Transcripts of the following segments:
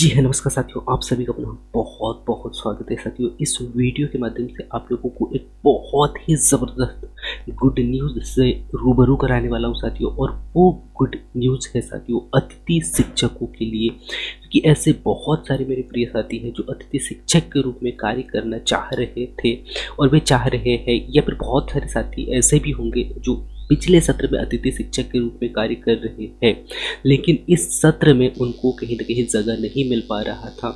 जी हाँ, नमस्कार साथियों, आप सभी का अपना बहुत बहुत स्वागत है साथियों। इस वीडियो के माध्यम से आप लोगों को एक बहुत ही ज़बरदस्त गुड न्यूज़ से रूबरू कराने वाला हूँ साथियों। और वो गुड न्यूज़ है साथियों अतिथि शिक्षकों के लिए, क्योंकि ऐसे बहुत सारे मेरे प्रिय साथी हैं जो अतिथि शिक्षक के रूप में कार्य करना चाह रहे थे और वे चाह रहे हैं, या फिर बहुत सारे साथी ऐसे भी होंगे जो पिछले सत्र में अतिथि शिक्षक के रूप में कार्य कर रहे हैं, लेकिन इस सत्र में उनको कहीं न कहीं जगह नहीं मिल पा रहा था।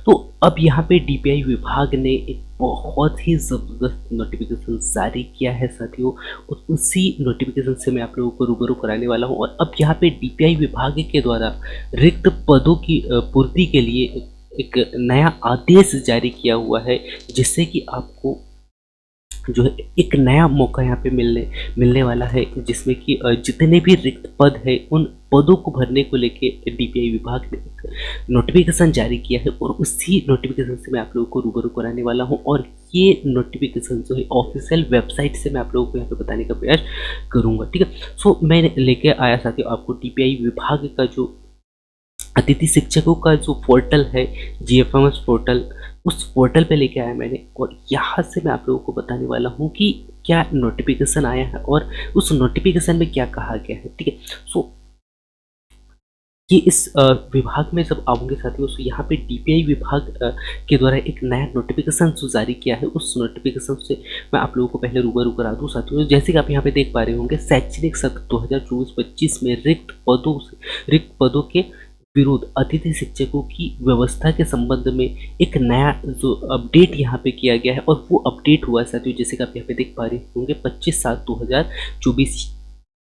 तो अब यहाँ पे डीपीआई विभाग ने एक बहुत ही ज़बरदस्त नोटिफ़िकेशन जारी किया है साथियों, और उसी नोटिफ़िकेशन से मैं आप लोगों को रूबरू कराने वाला हूँ। और अब यहाँ पे डीपीआई विभाग के द्वारा रिक्त पदों की पूर्ति के लिए एक नया आदेश जारी किया हुआ है, जिससे कि आपको जो है एक नया मौका यहाँ पे मिलने वाला है, जिसमें कि जितने भी रिक्त पद है उन पदों को भरने को लेके डीपीआई विभाग ने एक नोटिफिकेशन जारी किया है, और उसी नोटिफिकेशन से मैं आप लोगों को रूबरू कराने वाला हूँ। और ये नोटिफिकेशन जो है ऑफिशियल वेबसाइट से मैं आप लोगों को यहाँ पे बताने का प्रयास करूँगा, ठीक है। सो मैं लेके आया साथियों आपको डीपीआई विभाग का जो अतिथि शिक्षकों का जो पोर्टल है, जीएफएमएस पोर्टल, उस पोर्टल पे लेके आया मैंने, और यहाँ से मैं आप लोगों को बताने वाला हूँ कि क्या नोटिफिकेशन आया है और उस नोटिफिकेशन में क्या कहा गया है, ठीक है। सो ये इस विभाग में जब आओगे साथियों, तो यहाँ पे डीपीआई विभाग के द्वारा एक नया नोटिफिकेशन जो जारी किया है, उस नोटिफिकेशन से मैं आप लोगों को पहले रूबरू करा दूँ साथियों। जैसे कि आप यहाँ पे देख पा रहे होंगे, शैक्षणिक सत्र 2024-25 में रिक्त पदों के विरुद्ध अतिथि शिक्षकों की व्यवस्था के संबंध में एक नया जो अपडेट यहाँ पे किया गया है, और वो अपडेट हुआ है साथियों, जैसे कि आप यहाँ पे देख पा रहे होंगे 25/7/2024,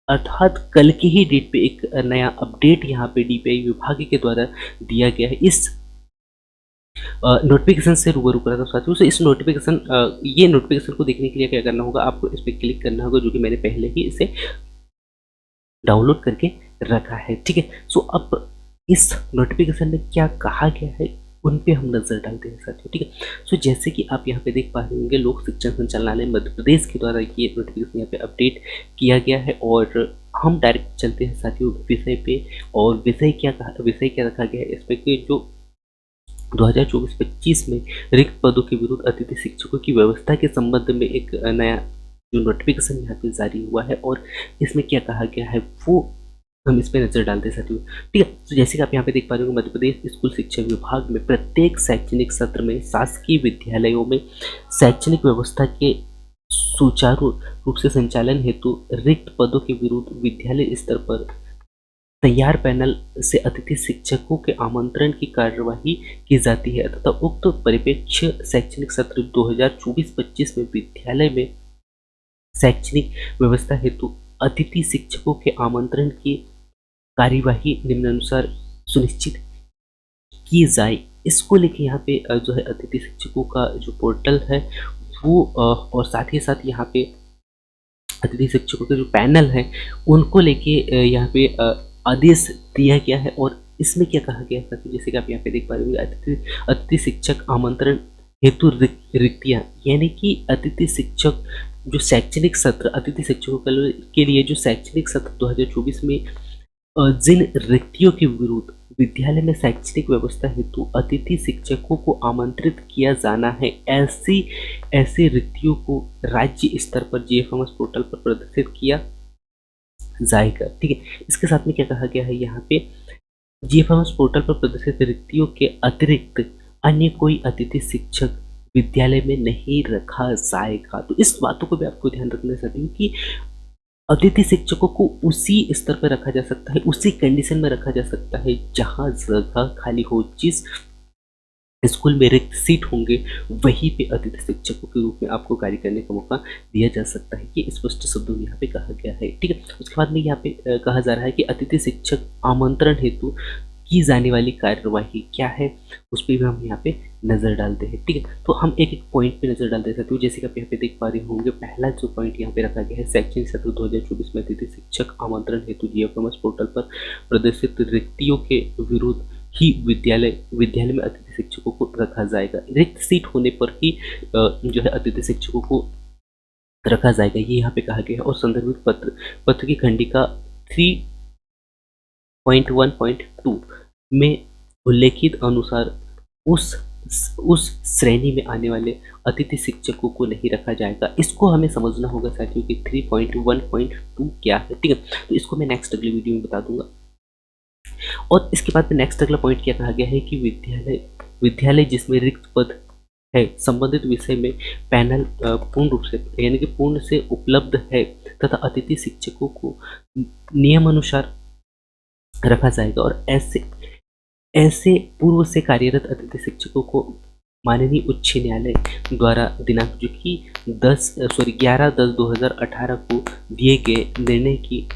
अर्थात कल की ही डेट पे एक नया अपडेट यहाँ पे डीपीआई विभाग के द्वारा दिया गया है। इस नोटिफिकेशन से रूबरू करा था साथियों। से इस ये नोटिफिकेशन को देखने के लिए क्या करना होगा, आपको इस पर क्लिक करना होगा, जो कि मैंने पहले ही इसे डाउनलोड करके रखा है, ठीक है। सो अब इस नोटिफिकेशन में क्या कहा गया है उन पे हम नज़र डालते हैं साथियों, ठीक है। सो जैसे कि आप यहाँ पे देख पा रहे होंगे, लोक शिक्षण संचालनालय मध्य प्रदेश के द्वारा ये नोटिफिकेशन यहाँ पे अपडेट किया गया है, और हम डायरेक्ट चलते हैं साथियों विषय पे। और विषय क्या रखा गया है इसमें, कि जो 2024-25 में रिक्त पदों के विरुद्ध अतिथि शिक्षकों की व्यवस्था के संबंध में एक नया जो नोटिफिकेशन यहाँ पे जारी हुआ है, और इसमें क्या कहा गया है वो हम इस पे नज़र डालते हैं साथियों, ठीक है। तो जैसे कि आप यहाँ पे देख पा रहे हो, मध्य प्रदेश स्कूल शिक्षा विभाग में प्रत्येक शैक्षणिक सत्र में शासकीय विद्यालयों में शैक्षणिक व्यवस्था के सुचारू रूप से संचालन हेतु रिक्त पदों के विरुद्ध विद्यालय स्तर पर तैयार पैनल से अतिथि शिक्षकों के आमंत्रण की कार्यवाही की जाती है, तथा उक्त परिप्रेक्ष्य शैक्षणिक सत्र 2024-25 में विद्यालय में शैक्षणिक व्यवस्था हेतु अतिथि शिक्षकों के आमंत्रण की कार्यवाही निम्नानुसार सुनिश्चित की जाए। इसको लेके यहाँ पे जो है अतिथि शिक्षकों का जो पोर्टल है वो और साथ ही साथ यहाँ पे अतिथि शिक्षकों के जो पैनल है उनको लेके यहाँ पे आदेश दिया गया है। और इसमें क्या कहा गया है, जैसे कि आप यहाँ पे देख पा रहे होंगे, अतिथि शिक्षक आमंत्रण हेतु रिक्तियाँ, यानी कि अतिथि शिक्षक जो शैक्षणिक सत्र अतिथि शिक्षकों के लिए जो शैक्षणिक सत्र 2024 में जिन रिक्तियों के विरुद्ध विद्यालय में शैक्षणिक व्यवस्था हेतु अतिथि शिक्षकों को आमंत्रित किया जाना है, ऐसी रिक्तियों को राज्य स्तर पर जीएफएमएस पोर्टल पर प्रदर्शित किया जाएगा, ठीक है। इसके साथ में क्या कहा गया है, यहाँ पे जीएफएमएस पोर्टल पर प्रदर्शित रिक्तियों के अतिरिक्त अन्य कोई अतिथि शिक्षक विद्यालय में नहीं रखा जाएगा। तो इस बातों को भी आपको ध्यान रखना चाहिए कि अतिथि शिक्षकों को उसी स्तर पर रखा जा सकता है, उसी कंडीशन में रखा जा सकता है जहां जगह खाली हो। जिस स्कूल में रिक्त सीट होंगे वहीं पे अतिथि शिक्षकों के रूप में आपको कार्य करने का मौका दिया जा सकता है। ये स्पष्ट शब्दों में यहाँ पे कहा गया है, ठीक है। उसके बाद में यहाँ पे कहा जा रहा है कि अतिथि शिक्षक आमंत्रण हेतु की जाने वाली कार्यवाही क्या है, उस पर भी हम यहाँ पे नज़र डालते हैं, ठीक है। तो हम एक एक पॉइंट पे नज़र डालते हैं साथियों। जैसे कि आप यहाँ पे देख पा रहे होंगे, पहला जो पॉइंट यहाँ पे रखा गया है, शैक्षणिक सत्र 2024 में अतिथि शिक्षक आमंत्रण हेतु जीएफएमएस पोर्टल पर प्रदर्शित रिक्तियों के विरुद्ध ही विद्यालय में अतिथि शिक्षकों को रखा जाएगा। रिक्त सीट होने पर ही जो है अतिथि शिक्षकों को रखा जाएगा, ये यहाँ पे कहा गया है। और संदर्भित पत्र की खंडिका 3.1.2 में उल्लेखित अनुसार उस उस श्रेणी में आने वाले अतिथि शिक्षकों को नहीं रखा जाएगा। इसको हमें समझना होगा साथियों कि 3.1.2 क्या है, ठीक है। तो इसको मैं नेक्स्ट अगले वीडियो में बता दूंगा। और इसके बाद में नेक्स्ट अगला पॉइंट क्या कहा गया है कि विद्यालय विद्यालय जिसमें रिक्त पद है संबंधित विषय में पैनल पूर्ण रूप से यानी कि पूर्ण से उपलब्ध है तथा अतिथि शिक्षकों को नियमानुसार रखा जाएगा। और ऐसे ऐसे पूर्व से कार्यरत अतिथि शिक्षकों को माननीय उच्च न्यायालय द्वारा दिनांक जो कि 11/10/2018 को दिए गए निर्णय की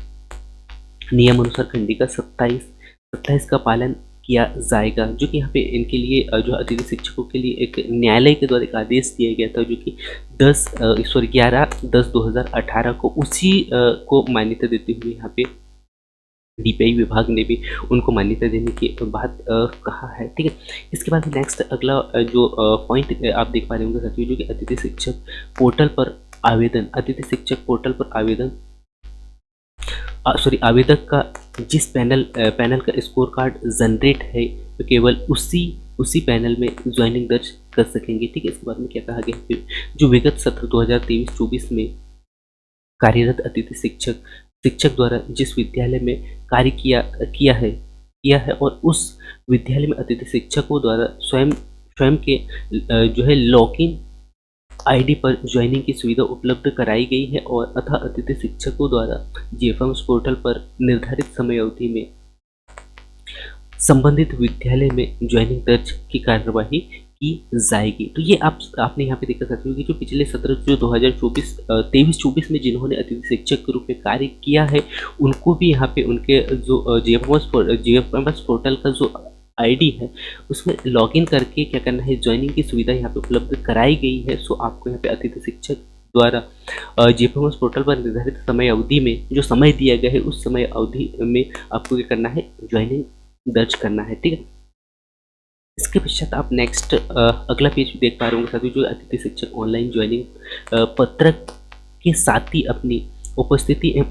नियमानुसार खंडिका 27 का पालन किया जाएगा। जो कि यहाँ पे इनके लिए जो अतिथि शिक्षकों के लिए एक न्यायालय के द्वारा एक आदेश दिया गया था जो कि 11/10/2018 को उसी को मान्यता देते हुए यहाँ पे डीपीआई विभाग ने भी उनको मान्यता देने की बात कहा है, ठीक है। इसके बाद नेक्स्ट अगला जो पॉइंट आप देख पा रहे होंगे साथियों जो कि अतिथि शिक्षक पोर्टल पर आवेदन अतिथि शिक्षक पोर्टल पर आवेदन आवेदक का जिस पैनल का स्कोर कार्ड जनरेट है तो केवल उसी पैनल में ज्वाइनिंग दर्ज कर सकेंगे, ठीक है। इसके बाद में क्या कहा गया है जो विगत सत्र 2023-24 में कार्यरत अतिथि शिक्षक द्वारा जिस विद्यालय में कार्य किया है और उस विद्यालय में अतिथि शिक्षकों द्वारा स्वयं के जो है लॉगिन आईडी पर ज्वाइनिंग की सुविधा उपलब्ध कराई गई है और अतः अतिथि शिक्षकों द्वारा जीएफएमएस पोर्टल पर निर्धारित समय अवधि में संबंधित विद्यालय में ज्वाइनिंग दर्ज की कार्यवाही की जाएगी। तो ये आपने यहाँ पे देखा सकते हो कि जो पिछले सत्र जो 2023-24 में जिन्होंने अतिथि शिक्षक के रूप में कार्य किया है उनको भी यहाँ पे उनके जो जीएफएमएस पोर्टल का जो आईडी है उसमें लॉगिन करके क्या करना है ज्वाइनिंग की सुविधा यहाँ पे उपलब्ध कराई गई है। सो आपको यहाँ पे अतिथि शिक्षक द्वारा जीएफएमएस पोर्टल पर निर्धारित समय अवधि में जो समय दिया गया है उस समय अवधि में आपको क्या करना है ज्वाइनिंग दर्ज करना है, ठीक है। इसके पश्चात आप नेक्स्ट अगला पेज देख पा रहे होंगे साथियों जो अतिथि शिक्षक ऑनलाइन ज्वाइनिंग पत्रक के साथ ही अपनी उपस्थिति एवं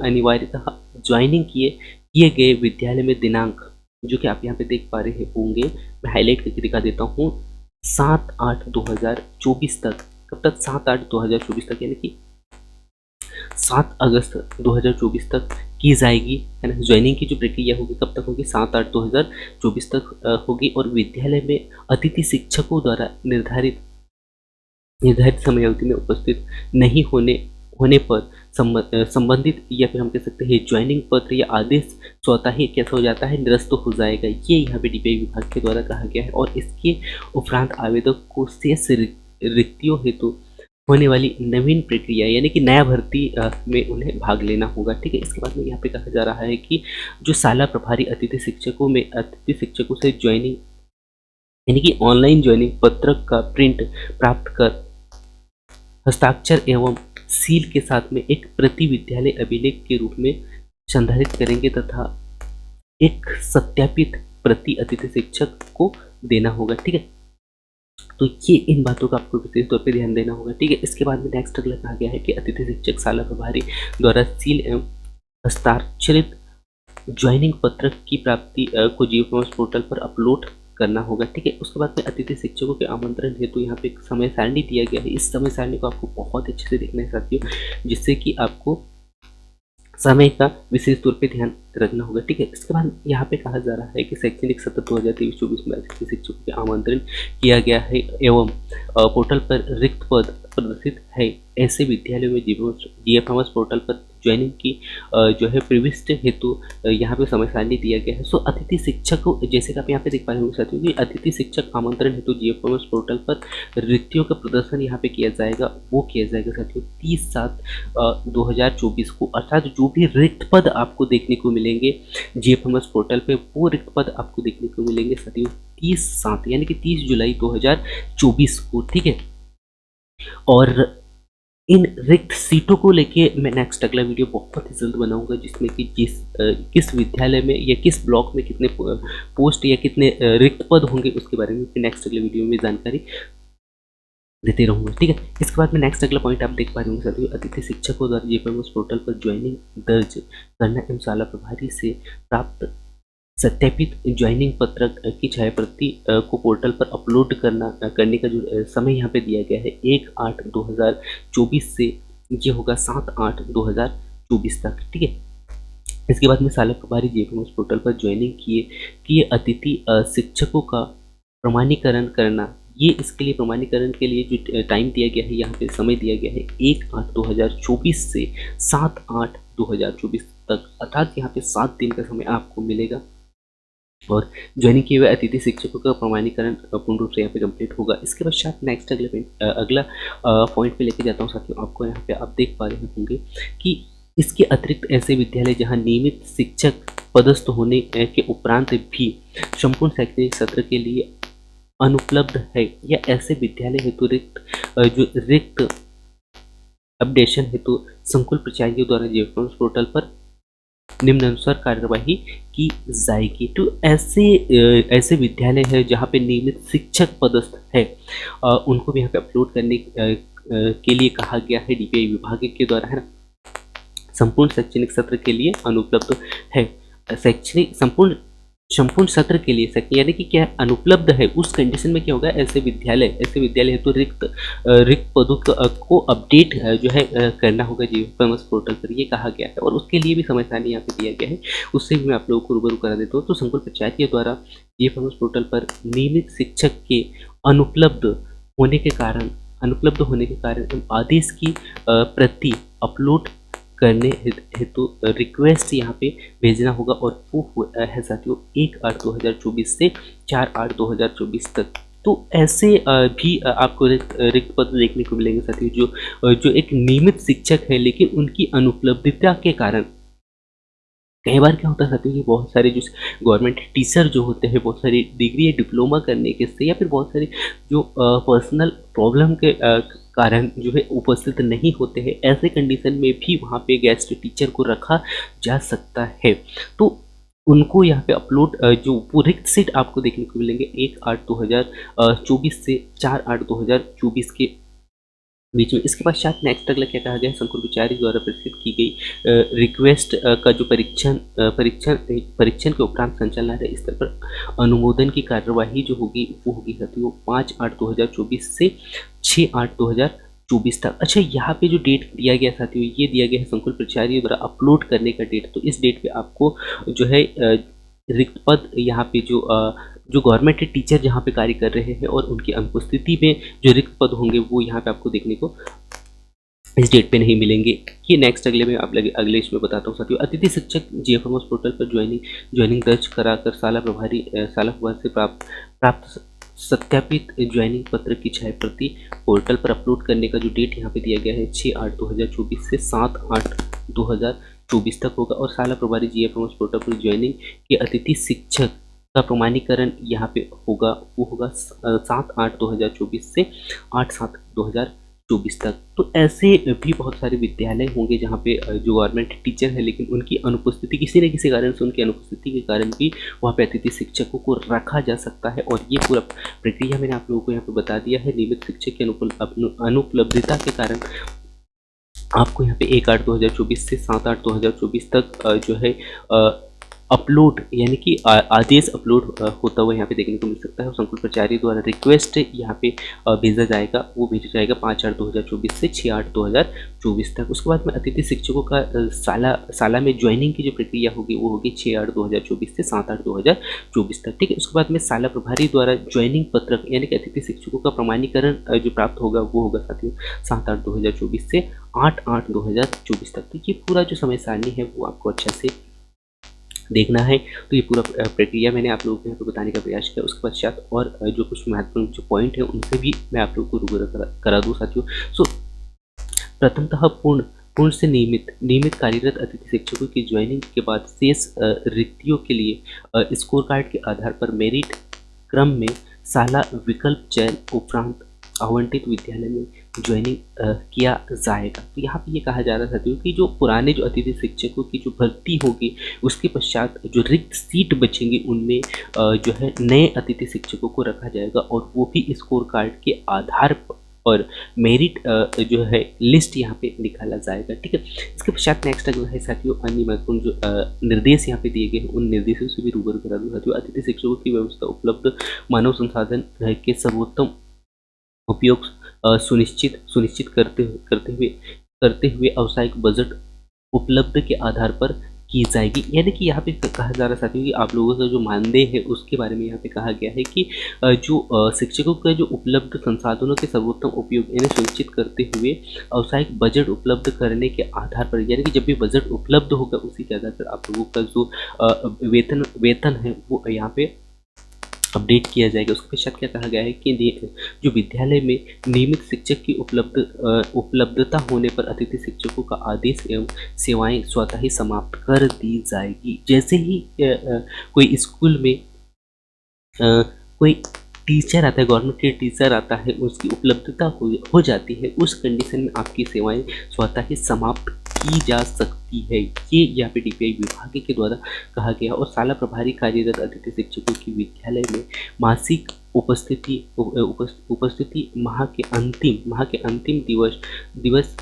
अनिवार्यता ज्वाइनिंग किए गए विद्यालय में दिनांक जो कि आप यहाँ पे देख पा रहे होंगे मैं हाईलाइट करके दिखा देता हूँ 7/8/2024 तक। कब तक? 7/8/2024 तक यानी कि 7 अगस्त 2024 तक की जाएगी, है ना। ज्वाइनिंग की जो प्रक्रिया होगी कब तक होगी? 7/8/2024 तक होगी और विद्यालय में अतिथि शिक्षकों द्वारा निर्धारित समय अवधि में उपस्थित नहीं होने पर संबंधित या फिर हम कह सकते हैं ज्वाइनिंग पत्र या आदेश स्वतः ही कैसा हो जाता है निरस्त हो जाएगा। ये यहाँ पे डीपीआई विभाग के द्वारा कहा गया है और इसके उपरांत आवेदक को शेष रिक्तियों हेतु होने वाली नवीन प्रक्रिया यानी कि नया भर्ती में उन्हें भाग लेना होगा, ठीक है। इसके बाद में यहाँ पे कहा जा रहा है कि जो शाला प्रभारी अतिथि शिक्षकों से ज्वाइनिंग यानी कि ऑनलाइन ज्वाइनिंग पत्रक का प्रिंट प्राप्त कर हस्ताक्षर एवं सील के साथ में एक प्रति विद्यालय अभिलेख के रूप में संधारित करेंगे तथा एक सत्यापित प्रति अतिथि शिक्षक को देना होगा, ठीक है। तो ये इन बातों का आपको विशेष तौर पे ध्यान देना होगा, ठीक है। इसके बाद में नेक्स्ट अगला कहा गया है कि अतिथि शिक्षक शाला प्रभारी द्वारा सील एवं हस्ताक्षरित ज्वाइनिंग पत्रक की प्राप्ति को जीएफएमएस पोर्टल पर अपलोड करना होगा, ठीक है। उसके बाद में अतिथि शिक्षकों के आमंत्रण हेतु यहाँ पे एक समय सारणी दिया गया है। इस समय सारणी को आपको बहुत अच्छे से देखना है साथियों जिससे कि आपको समय का विशेष तौर पे ध्यान रखना होगा, ठीक है। इसके बाद यहाँ पे कहा जा रहा है कि शैक्षणिक सत्र 2023-24 में अतिथि शिक्षकों के आमंत्रण किया गया है एवं पोर्टल पर रिक्त पद प्रदर्शित है ऐसे विद्यालयों में जीएफएमएस पोर्टल पर ज्वाइनिंग की जो है प्रविष्ट हेतु यहाँ पे समय सारणी दिया गया है। सो अतिथि शिक्षक को जैसे कि आप यहाँ पे देख पा रहे होंगे साथियों कि अतिथि शिक्षक आमंत्रण हेतु जीएफएमएस पोर्टल पर रिक्तियों का प्रदर्शन यहाँ पे किया जाएगा वो किया जाएगा साथियों 30/7/2024 को। अर्थात जो भी रिक्त पद आपको देखने को मिलेंगे जीएफएमएस पोर्टल पे वो रिक्त पद आपको देखने को मिलेंगे साथियों 30/7 यानी कि 30 जुलाई 2024 को, ठीक है। और इन रिक्त सीटों को लेके मैं नेक्स्ट अगला वीडियो बहुत ही जल्द बनाऊंगा जिसमें कि किस विद्यालय में या किस ब्लॉक में कितने पोस्ट या कितने रिक्त पद होंगे उसके बारे में नेक्स्ट अगले वीडियो में जानकारी देते रहूंगा, ठीक है। इसके बाद में नेक्स्ट अगला पॉइंट आप देख पा रहे होंगे साथियों अतिथि शिक्षकों द्वारा जीएफएमएस पोर्टल पर ज्वाइनिंग दर्ज करना एवं शाला प्रभारी से प्राप्त सत्यापित ज्वाइनिंग पत्रक की छायाप्रति को पोर्टल पर अपलोड करने का जो समय यहाँ पे दिया गया है 1/8/2024 से ये होगा 7/8/2024 तक। ठीक है, इसके बाद में साला प्रभारी जेपीएमएस पोर्टल पर ज्वाइनिंग किए अतिथि शिक्षकों का प्रमाणीकरण करना। ये इसके लिए प्रमाणीकरण के लिए जो टाइम दिया गया है, यहाँ पे समय दिया गया है 1/8/2024 से 7/8/2024 तक, अर्थात यहाँ पे 7 दिन का समय आपको मिलेगा और ज्वाइनिंग किए हुए अतिथि शिक्षकों का प्रमाणीकरण पूर्ण रूप से यहाँ पे कंप्लीट होगा। इसके पश्चात नेक्स्ट अगला पॉइंट पे लेके जाता हूँ साथियों आपको। यहाँ पे आप देख पा रहे होंगे कि इसके अतिरिक्त ऐसे विद्यालय जहाँ नियमित शिक्षक पदस्थ होने के उपरांत भी संपूर्ण शैक्षणिक सत्र के लिए अनुपलब्ध है, या ऐसे विद्यालय हेतु रिक्त अपडेशन हेतु संकुल प्राचार्यों द्वारा जेपीएमएस पोर्टल पर निम्नानुसार कार्यवाही की जाएगी। तो ऐसे विद्यालय है जहाँ पे नियमित शिक्षक पदस्थ है, उनको भी यहाँ पे अपलोड करने के लिए कहा गया है डीपीआई विभाग के द्वारा, है ना। संपूर्ण शैक्षणिक सत्र के लिए अनुपलब्ध है, संपूर्ण सत्र के लिए यानी कि क्या अनुपलब्ध है, उस कंडीशन में क्या होगा, ऐसे विद्यालय है तो रिक्त पदों को अपडेट जो है करना होगा जेपीएमएस पोर्टल पर, ये कहा गया है। और उसके लिए भी समय सारणी यहाँ पे दिया गया है, उससे भी मैं आप लोगों को रूबरू करा देता हूँ। तो संकुल पंचायत द्वारा जेपीएमएस पोर्टल पर नियमित शिक्षक के अनुपलब्ध होने के कारण आदेश की प्रति अपलोड करने हेतु रिक्वेस्ट यहाँ पे भेजना होगा, और वो है साथियों 1/8/2024 से 4/8/2024 तक। तो ऐसे भी आपको रिक्त पद देखने को मिलेंगे साथियों, जो एक नियमित शिक्षक है लेकिन उनकी अनुपलब्धता के कारण कई बार क्या होता है साथियों कि बहुत सारे जो गवर्नमेंट टीचर जो होते हैं, बहुत सारी डिग्री या डिप्लोमा करने के से, या फिर बहुत सारे जो पर्सनल प्रॉब्लम के कारण जो है उपस्थित नहीं होते हैं, ऐसे कंडीशन में भी वहाँ पे गेस्ट टीचर को रखा जा सकता है। तो उनको यहाँ पे अपलोड जो रिक्त सीट आपको देखने को मिलेंगे 1/8/2024 से 4/8/2024 के बीच में। इसके पश्चात नेक्स्ट अगला क्या कहा गया है, संकुल विचारी द्वारा प्रस्तुत की गई रिक्वेस्ट का जो परीक्षण के उपरांत संचालनालय स्तर पर अनुमोदन की कार्यवाही जो होगी वो होगी साथियों 5/8/2024 से 6/8/2024 तक। अच्छा, यहाँ पे जो डेट दिया गया साथियों, ये दिया गया है संकुल प्राचार्य द्वारा अपलोड करने का डेट। तो इस डेट पे आपको जो है रिक्त पद यहाँ पे जो गवर्नमेंट के टीचर जहाँ पे कार्य कर रहे हैं और उनकी अनुपस्थिति में जो रिक्त पद होंगे वो यहाँ पे आपको देखने को इस डेट पे नहीं मिलेंगे। ये नेक्स्ट अगले इसमें बताता हूँ साथियों। अतिथि शिक्षक जेएफएमएस पोर्टल पर ज्वाइनिंग दर्ज कराकर साला प्रभारी से प्राप्त सत्यापित ज्वाइनिंग पत्र की छायाप्रति पोर्टल पर अपलोड करने का जो डेट यहाँ पे दिया गया है 6/8/2024 से 7/8/2024 तक होगा। और साला प्रभारी जेएफएमएस पोर्टल पर ज्वाइनिंग के अतिथि शिक्षक का प्रमाणीकरण यहाँ पे होगा, वो होगा 7/8/2024 से 8/7/2024 तक। तो ऐसे भी बहुत सारे विद्यालय होंगे जहाँ पे जो गवर्नमेंट टीचर है लेकिन उनकी अनुपस्थिति किसी न किसी कारण से, उनकी अनुपस्थिति के कारण भी वहाँ पे अतिथि शिक्षकों को रखा जा सकता है। और ये पूरा प्रक्रिया मैंने आप लोगों को यहाँ पे बता दिया है। नियमित शिक्षक की अनुपलब्धता के कारण आपको यहाँ पे 1/8/2024 से 7/8/2024 तक जो है अपलोड यानी कि आदेश अपलोड होता हुआ यहाँ पे देखने को मिल सकता है। और संकुल प्राचार्य द्वारा रिक्वेस्ट यहाँ पे भेजा जाएगा, वो भेजा जाएगा 5/8/2024 से 6/8/2024 तक। उसके बाद में अतिथि शिक्षकों का साला में ज्वाइनिंग की जो प्रक्रिया होगी वो होगी 6/8/2024 से 7/8/2024 तक। ठीक है, उसके बाद में साला प्रभारी द्वारा ज्वाइनिंग पत्रक यानी कि अतिथि शिक्षकों का प्रमाणीकरण जो प्राप्त होगा वो होगा साथियों 7/8/2024 से 8/8/2024 तक। तो ये पूरा जो समय सारणी है वो आपको अच्छा से देखना है। तो ये पूरा प्रक्रिया मैंने आप लोगों को यहाँ पर बताने का प्रयास किया। उसके पश्चात और जो कुछ महत्वपूर्ण जो पॉइंट है उनसे भी मैं आप लोगों को रूबरू करा दूँ साथियों। सो प्रथमतः पूर्ण से नियमित कार्यरत अतिथि शिक्षकों की ज्वाइनिंग के बाद शेष रिक्तियों के लिए स्कोर कार्ड के आधार पर मेरिट क्रम में साला विकल्प चयन उपरांत आवंटित विद्यालय में ज्वाइनिंग किया जाएगा। तो यहाँ पे ये कहा जा रहा था कि जो पुराने जो अतिथि शिक्षकों की जो भर्ती होगी उसके पश्चात जो रिक्त सीट बचेंगी उनमें जो है नए अतिथि शिक्षकों को रखा जाएगा, और वो भी स्कोर कार्ड के आधार और मेरिट जो है लिस्ट यहाँ पे निकाला जाएगा। ठीक है, इसके पश्चात नेक्स्ट अगला है साथियों अन्य महत्वपूर्ण जो निर्देश यहाँ पे दिए गए हैं उन निर्देशों से भी रूबरू करा दूँ साथियों। अतिथि शिक्षकों की व्यवस्था उपलब्ध मानव संसाधन के सर्वोत्तम उपयोग सुनिश्चित करते हुए व्यावसायिक बजट उपलब्ध के आधार पर की जाएगी। यानी कि यहाँ पे कहा जा रहा साथियों कि आप लोगों का जो मानदेय है उसके बारे में यहाँ पे कहा गया है कि जो शिक्षकों का जो उपलब्ध संसाधनों के सर्वोत्तम उपयोग यानी सुनिश्चित करते हुए व्यावसायिक बजट उपलब्ध करने के आधार पर, यानी कि जब भी बजट उपलब्ध होगा उसी के आधार पर आप लोगों का जो वेतन है वो यहाँ पे अपडेट किया जाएगा। उसके पश्चात क्या कहा गया है कि जो विद्यालय में नियमित शिक्षक की उपलब्धता होने पर अतिथि शिक्षकों का आदेश एवं सेवाएं स्वतः ही समाप्त कर दी जाएगी। जैसे ही कोई स्कूल में कोई टीचर आता है, गवर्नमेंट के टीचर आता है, उसकी उपलब्धता हो जाती है, उस कंडीशन में आपकी सेवाएं स्वतः ही समाप्त की जा सकती है। ये यहाँ पे डीपीआई विभाग के द्वारा कहा गया। और शाला प्रभारी कार्यरत अतिथि शिक्षकों की विद्यालय में मासिक उपस्थिति माह के अंतिम दिवस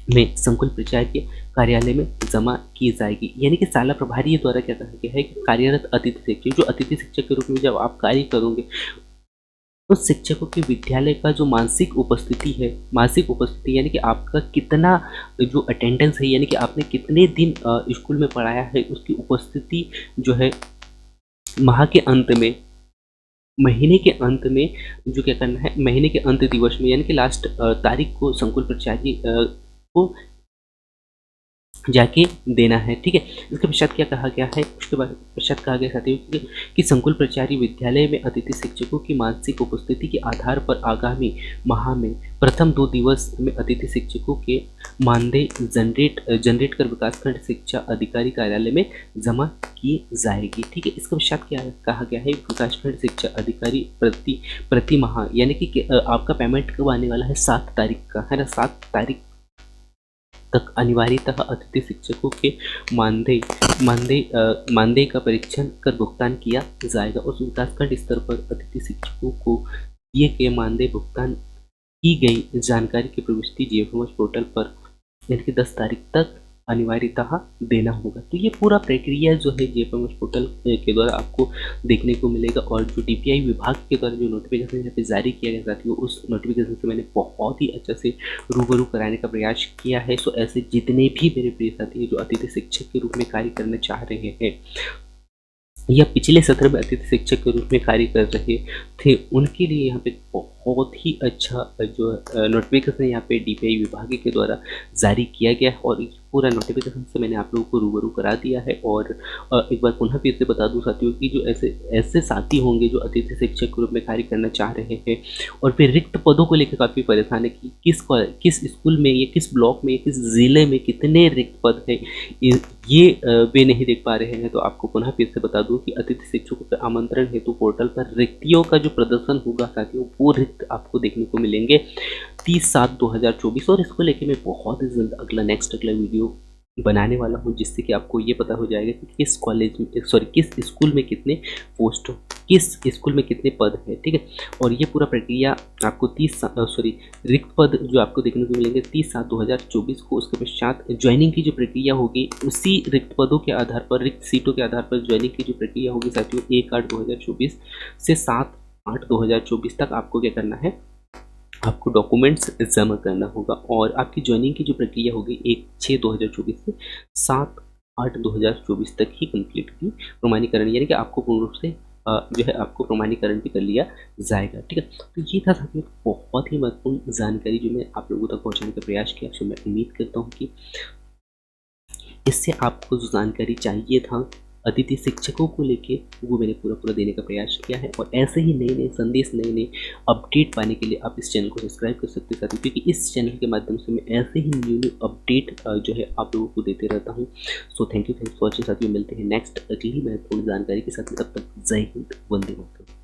में संकुल प्राचार्य कार्यालय में जमा की जाएगी। यानी कि शाला प्रभारी द्वारा क्या कहा गया है कि कार्यरत अतिथि शिक्षक, जो अतिथि शिक्षक के रूप में जब आप कार्य करोगे उस शिक्षकों के विद्यालय का जो मासिक उपस्थिति यानी कि आपका कितना जो अटेंडेंस है, यानी कि आपने कितने दिन स्कूल में पढ़ाया है, उसकी उपस्थिति जो है महीने के अंत में जो क्या करना है, महीने के अंत दिवस में यानी कि लास्ट तारीख को संकुल प्राचार्य को जाके देना है। ठीक है, इसके पश्चात क्या कहा गया है, उसके बाद पश्चात कहा गया साथियों कि संकुल प्राचार्य विद्यालय में अतिथि शिक्षकों की मानसिक उपस्थिति के आधार पर आगामी माह में प्रथम 2 दिवस में अतिथि शिक्षकों के मानदेय जनरेट कर विकासखंड शिक्षा अधिकारी कार्यालय में जमा की जाएगी। ठीक है, इसके पश्चात क्या कहा गया है, विकासखंड शिक्षा अधिकारी प्रति माह यानी कि आपका पेमेंट कब आने वाला है, 7 तारीख का है ना, 7 तारीख तक अनिवार्यतः अतिथि शिक्षकों के मानदेय का परीक्षण कर भुगतान किया जाएगा। उस विकासखंड स्तर पर अतिथि शिक्षकों को दिए गए मानदेय भुगतान की गई जानकारी की प्रविष्टि जेएफएमएस पोर्टल पर यानी कि 10 तारीख तक अनिवार्यतः देना होगा। तो ये पूरा प्रक्रिया जो है जेएफएमएस पोर्टल के द्वारा आपको देखने को मिलेगा। और जो डीपीआई विभाग के द्वारा जो नोटिफिकेशन यहाँ पे जारी किया गया साथियों, उस नोटिफिकेशन से मैंने बहुत ही अच्छे से रूबरू कराने का प्रयास किया है। सो ऐसे जितने भी मेरे प्रिय साथी हैं जो अतिथि शिक्षक के रूप में कार्य करना चाह रहे हैं या पिछले सत्र में अतिथि शिक्षक के रूप में कार्य कर रहे थे, उनके लिए यहाँ पे बहुत ही अच्छा जो नोटिफिकेशन यहाँ पे डीपीआई विभाग के द्वारा जारी किया गया है। और पूरा नोटिफिकेशन से मैंने आप लोगों को रूबरू करा दिया है। और एक बार पुनः फिर से बता दूं साथियों कि जो ऐसे साथी होंगे जो अतिथि शिक्षक के रूप में कार्य करना चाह रहे हैं और फिर रिक्त पदों को लेकर काफ़ी परेशान है कि किस स्कूल में या किस ब्लॉक में, किस ज़िले में कितने रिक्त पद है, ये वे नहीं देख पा रहे हैं, तो आपको पुनः फिर से बता दूं कि अतिथि शिक्षकों के आमंत्रण हेतु पोर्टल पर रिक्तियों का जो प्रदर्शन होगा साथियों, वो रिक्त आपको देखने को मिलेंगे 30/7/2024। और इसको लेके मैं बहुत ही जल्द अगला वीडियो बनाने वाला हूँ, जिससे कि आपको ये पता हो जाएगा कि किस स्कूल में कितने पोस्ट हो, किस स्कूल में कितने पद है। ठीक है, और ये पूरा प्रक्रिया आपको रिक्त पद जो आपको देखने को मिलेंगे 30/7/2024 को। उसके पश्चात ज्वाइनिंग की जो प्रक्रिया होगी उसी रिक्त पदों के आधार पर, रिक्त सीटों के आधार पर ज्वाइनिंग की जो प्रक्रिया होगी साथियों 1/8/2024 से 7/8/2024 तक आपको क्या करना है, आपको डॉक्यूमेंट्स जमा करना होगा। और आपकी ज्वाइनिंग की जो प्रक्रिया होगी 1/6/2024 से 7/8/2024 तक ही कंप्लीट होगी। प्रमाणीकरण यानी कि आपको पूर्ण रूप से जो है आपको प्रमाणीकरण भी कर लिया जाएगा। ठीक है, तो ये था साथियों बहुत ही महत्वपूर्ण जानकारी जो मैं आप लोगों तक पहुंचाने का प्रयास किया। सो मैं उम्मीद करता हूँ कि इससे आपको जो जानकारी चाहिए था अतिथि शिक्षकों को लेके वो मैंने पूरा देने का प्रयास किया है। और ऐसे ही नए संदेश, नए अपडेट पाने के लिए आप इस चैनल को सब्सक्राइब कर सकते हैं साथियों, क्योंकि इस चैनल के माध्यम से मैं ऐसे ही न्यू अपडेट जो है आप लोगों को देते रहता हूँ। सो थैंक्स फॉर वॉचिंग साथियों, मिलते हैं नेक्स्ट अगली महत्वपूर्ण जानकारी के साथ। तब तक जय हिंद, वंदे मातरम।